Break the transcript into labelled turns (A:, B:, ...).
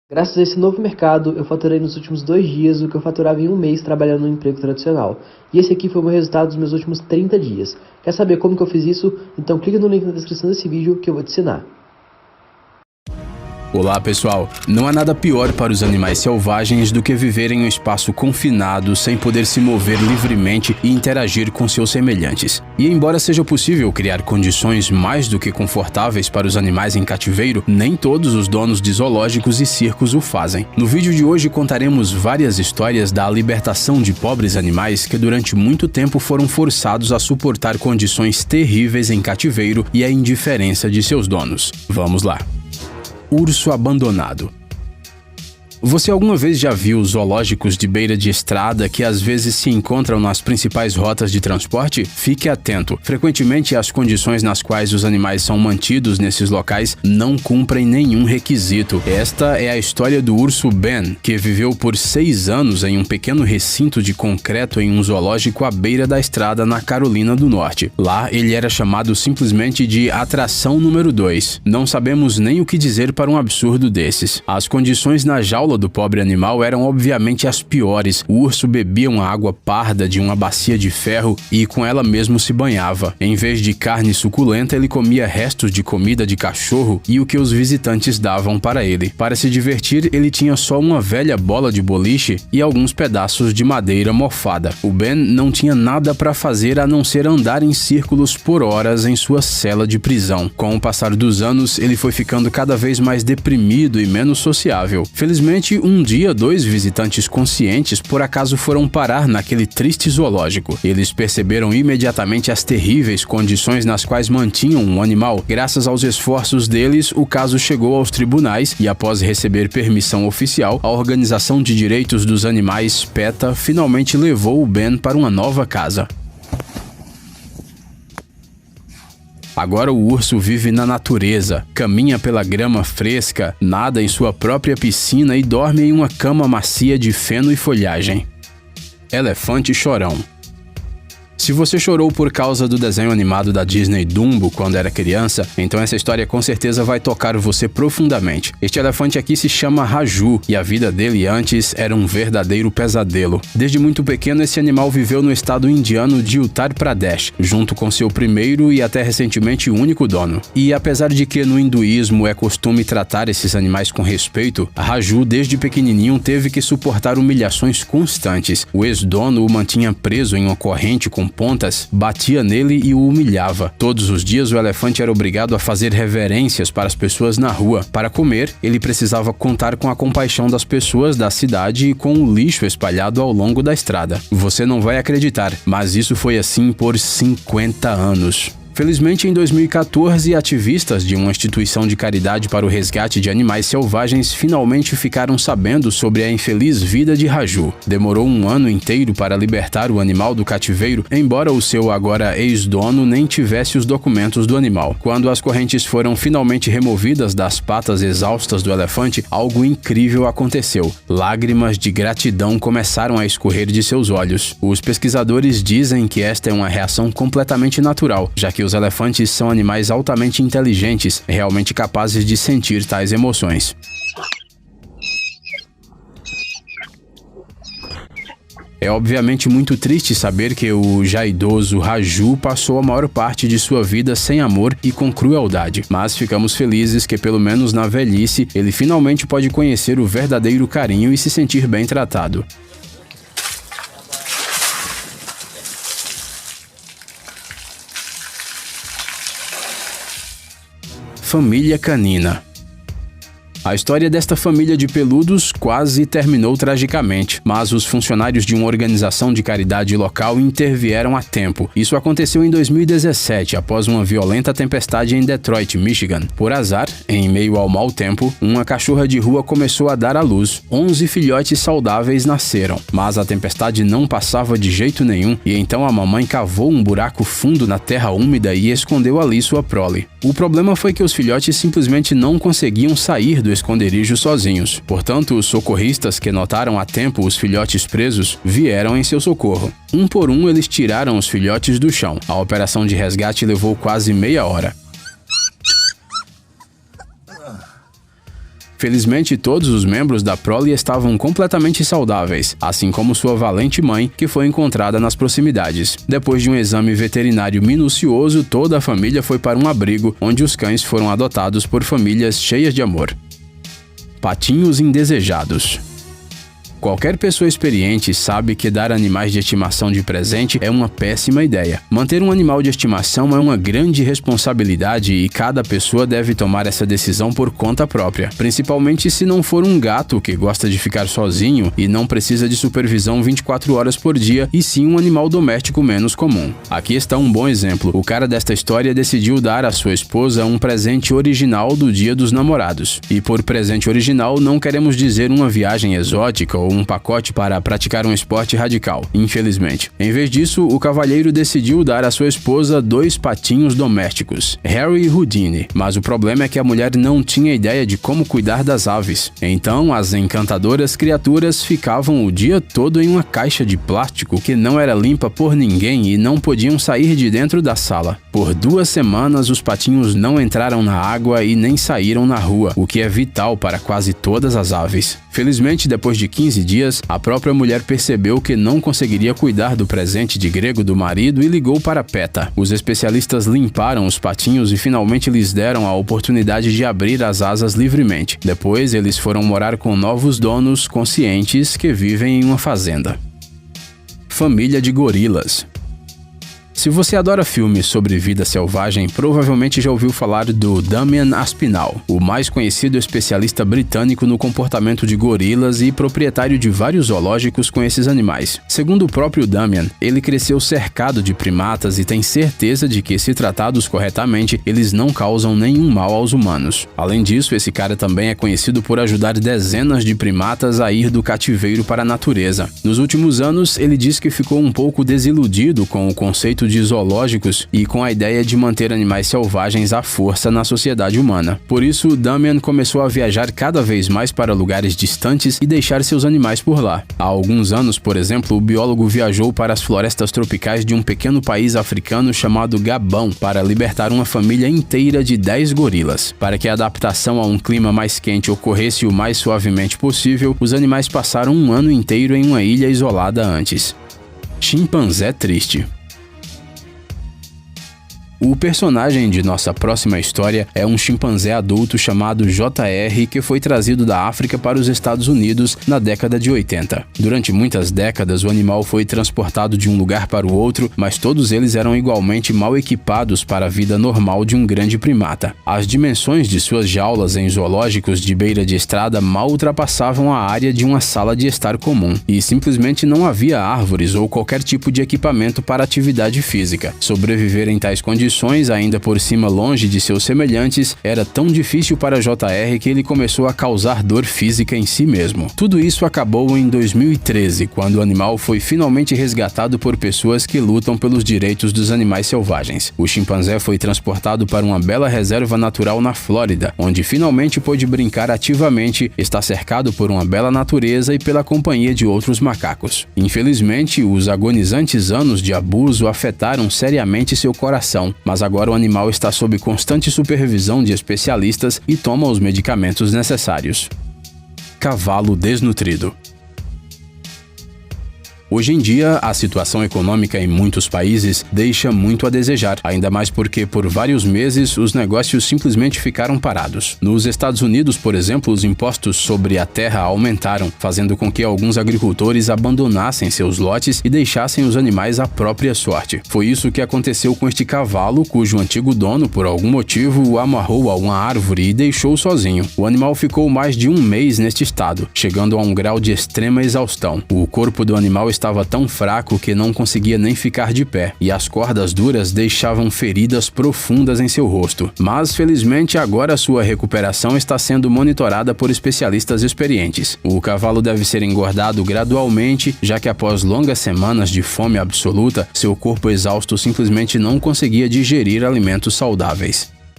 A: Graças a esse novo mercado, eu faturei nos últimos 2 dias o que eu faturava em um mês trabalhando no emprego tradicional. E esse aqui foi o meu resultado dos meus últimos 30 dias. Quer saber como que eu fiz isso? Então clica no link na descrição desse vídeo que eu vou te ensinar.
B: Olá pessoal, não há nada pior para os animais selvagens do que viver em um espaço confinado sem poder se mover livremente e interagir com seus semelhantes. E embora seja possível criar condições mais do que confortáveis para os animais em cativeiro, nem todos os donos de zoológicos e circos o fazem. No vídeo de hoje contaremos várias histórias da libertação de pobres animais que durante muito tempo foram forçados a suportar condições terríveis em cativeiro e a indiferença de seus donos. Vamos lá! Urso abandonado. Você alguma vez já viu zoológicos de beira de estrada que às vezes se encontram nas principais rotas de transporte? Fique atento. Frequentemente, as condições nas quais os animais são mantidos nesses locais não cumprem nenhum requisito. Esta é a história do urso Ben, que viveu por 6 anos em um pequeno recinto de concreto em um zoológico à beira da estrada na Carolina do Norte. Lá, ele era chamado simplesmente de atração número 2. Não sabemos nem o que dizer para um absurdo desses. As condições na jaula do pobre animal eram obviamente as piores. O urso bebia uma água parda de uma bacia de ferro e com ela mesmo se banhava. Em vez de carne suculenta, ele comia restos de comida de cachorro e o que os visitantes davam para ele. Para se divertir, ele tinha só uma velha bola de boliche e alguns pedaços de madeira mofada. O Ben não tinha nada para fazer a não ser andar em círculos por horas em sua cela de prisão. Com o passar dos anos, ele foi ficando cada vez mais deprimido e menos sociável. Felizmente, um dia, 2 visitantes conscientes por acaso foram parar naquele triste zoológico. Eles perceberam imediatamente as terríveis condições nas quais mantinham um animal. Graças aos esforços deles, o caso chegou aos tribunais e, após receber permissão oficial, a Organização de Direitos dos Animais, PETA, finalmente levou o Ben para uma nova casa. Agora o urso vive na natureza, caminha pela grama fresca, nada em sua própria piscina e dorme em uma cama macia de feno e folhagem. Elefante chorão. Se você chorou por causa do desenho animado da Disney Dumbo quando era criança, então essa história com certeza vai tocar você profundamente. Este elefante aqui se chama Raju e a vida dele antes era um verdadeiro pesadelo. Desde muito pequeno, esse animal viveu no estado indiano de Uttar Pradesh, junto com seu primeiro e até recentemente único dono. E apesar de que no hinduísmo é costume tratar esses animais com respeito, Raju desde pequenininho teve que suportar humilhações constantes. O ex-dono o mantinha preso em uma corrente com pontas, batia nele e o humilhava. Todos os dias o elefante era obrigado a fazer reverências para as pessoas na rua. Para comer, ele precisava contar com a compaixão das pessoas da cidade e com o lixo espalhado ao longo da estrada. Você não vai acreditar, mas isso foi assim por 50 anos. Felizmente, em 2014, ativistas de uma instituição de caridade para o resgate de animais selvagens finalmente ficaram sabendo sobre a infeliz vida de Raju. Demorou um ano inteiro para libertar o animal do cativeiro, embora o seu agora ex-dono nem tivesse os documentos do animal. Quando as correntes foram finalmente removidas das patas exaustas do elefante, algo incrível aconteceu. Lágrimas de gratidão começaram a escorrer de seus olhos. Os pesquisadores dizem que esta é uma reação completamente natural, já que os elefantes são animais altamente inteligentes, realmente capazes de sentir tais emoções. É obviamente muito triste saber que o já idoso Raju passou a maior parte de sua vida sem amor e com crueldade, mas ficamos felizes que pelo menos na velhice ele finalmente pode conhecer o verdadeiro carinho e se sentir bem tratado. Família canina. A história desta família de peludos quase terminou tragicamente, mas os funcionários de uma organização de caridade local intervieram a tempo. Isso aconteceu em 2017, após uma violenta tempestade em Detroit, Michigan. Por azar, em meio ao mau tempo, uma cachorra de rua começou a dar à luz. 11 filhotes saudáveis nasceram, mas a tempestade não passava de jeito nenhum e então a mamãe cavou um buraco fundo na terra úmida e escondeu ali sua prole. O problema foi que os filhotes simplesmente não conseguiam sair do esconderijo sozinhos. Portanto, os socorristas que notaram a tempo os filhotes presos vieram em seu socorro. Um por um, eles tiraram os filhotes do chão. A operação de resgate levou quase meia hora. Felizmente, todos os membros da prole estavam completamente saudáveis, assim como sua valente mãe, que foi encontrada nas proximidades. Depois de um exame veterinário minucioso, toda a família foi para um abrigo, onde os cães foram adotados por famílias cheias de amor. Patinhos indesejados. Qualquer pessoa experiente sabe que dar animais de estimação de presente é uma péssima ideia. Manter um animal de estimação é uma grande responsabilidade e cada pessoa deve tomar essa decisão por conta própria, principalmente se não for um gato que gosta de ficar sozinho e não precisa de supervisão 24 horas por dia, e sim um animal doméstico menos comum. Aqui está um bom exemplo. O cara desta história decidiu dar à sua esposa um presente original do Dia dos Namorados. E por presente original não queremos dizer uma viagem exótica ou um pacote para praticar um esporte radical, infelizmente. Em vez disso, o cavalheiro decidiu dar à sua esposa 2 patinhos domésticos, Harry e Houdini, mas o problema é que a mulher não tinha ideia de como cuidar das aves. Então, as encantadoras criaturas ficavam o dia todo em uma caixa de plástico que não era limpa por ninguém e não podiam sair de dentro da sala. Por 2 semanas, os patinhos não entraram na água e nem saíram na rua, o que é vital para quase todas as aves. Felizmente, depois de 15 dias, a própria mulher percebeu que não conseguiria cuidar do presente de grego do marido e ligou para PETA. Os especialistas limparam os patinhos e finalmente lhes deram a oportunidade de abrir as asas livremente. Depois, eles foram morar com novos donos conscientes que vivem em uma fazenda. Família de gorilas. Se você adora filmes sobre vida selvagem, provavelmente já ouviu falar do Damian Aspinall, o mais conhecido especialista britânico no comportamento de gorilas e proprietário de vários zoológicos com esses animais. Segundo o próprio Damian, ele cresceu cercado de primatas e tem certeza de que, se tratados corretamente, eles não causam nenhum mal aos humanos. Além disso, esse cara também é conhecido por ajudar dezenas de primatas a ir do cativeiro para a natureza. Nos últimos anos, ele diz que ficou um pouco desiludido com o conceito de zoológicos e com a ideia de manter animais selvagens à força na sociedade humana. Por isso, Damian começou a viajar cada vez mais para lugares distantes e deixar seus animais por lá. Há alguns anos, por exemplo, o biólogo viajou para as florestas tropicais de um pequeno país africano chamado Gabão para libertar uma família inteira de 10 gorilas. Para que a adaptação a um clima mais quente ocorresse o mais suavemente possível, os animais passaram um ano inteiro em uma ilha isolada antes. Chimpanzé triste. O personagem de nossa próxima história é um chimpanzé adulto chamado JR, que foi trazido da África para os Estados Unidos na década de 80. Durante muitas décadas, o animal foi transportado de um lugar para o outro, mas todos eles eram igualmente mal equipados para a vida normal de um grande primata. As dimensões de suas jaulas em zoológicos de beira de estrada mal ultrapassavam a área de uma sala de estar comum, e simplesmente não havia árvores ou qualquer tipo de equipamento para atividade física. Sobreviver em tais condições, ainda por cima longe de seus semelhantes, era tão difícil para JR que ele começou a causar dor física em si mesmo. Tudo isso acabou em 2013, quando o animal foi finalmente resgatado por pessoas que lutam pelos direitos dos animais selvagens. O chimpanzé foi transportado para uma bela reserva natural na Flórida, onde finalmente pôde brincar ativamente, está cercado por uma bela natureza e pela companhia de outros macacos. Infelizmente, os agonizantes anos de abuso afetaram seriamente seu coração, mas agora o animal está sob constante supervisão de especialistas e toma os medicamentos necessários. Cavalo desnutrido. Hoje em dia, a situação econômica em muitos países deixa muito a desejar, ainda mais porque por vários meses os negócios simplesmente ficaram parados. Nos Estados Unidos, por exemplo, os impostos sobre a terra aumentaram, fazendo com que alguns agricultores abandonassem seus lotes e deixassem os animais à própria sorte. Foi isso que aconteceu com este cavalo, cujo antigo dono, por algum motivo, o amarrou a uma árvore e deixou sozinho. O animal ficou mais de um mês neste estado, chegando a um grau de extrema exaustão. O corpo do animal estava tão fraco que não conseguia nem ficar de pé, e as cordas duras deixavam feridas profundas em seu rosto. Mas, felizmente, agora sua recuperação está sendo monitorada por especialistas experientes. O cavalo deve ser engordado gradualmente, já que após longas semanas de fome absoluta, seu corpo exausto simplesmente não conseguia digerir alimentos saudáveis.